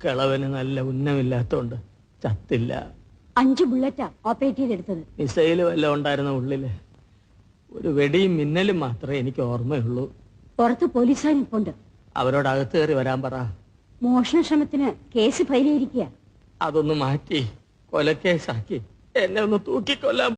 കിളവന് നല്ല ഉന്നമില്ലാത്തോണ്ട് ചത്തില്ല. 5 ബുള്ളറ്റാ ഓപ്പറേറ്റ് ചെയ്തെടുത്തത്. മിസൈല് വല്ലതും ഉണ്ടായിരുന്ന ഉള്ളില്. ഒരു വെടിയും മിന്നലും മാത്രമേ എനിക്ക് ഓർമ്മയുള്ളൂ. പുറത്ത് പോലീസുകാർ നിൽപ്പുണ്ട്. അവരോട് അകത്ത് കയറി വരാൻ പറ. മോഷണ ശ്രമത്തിന് കേസ് ഫയൽ ചെയ്തിരിക്കുക. അതൊന്ന് മാറ്റി കൊലക്കേസാക്കി എന്നെ ഒന്ന് തൂക്കിക്കൊല്ലാൻ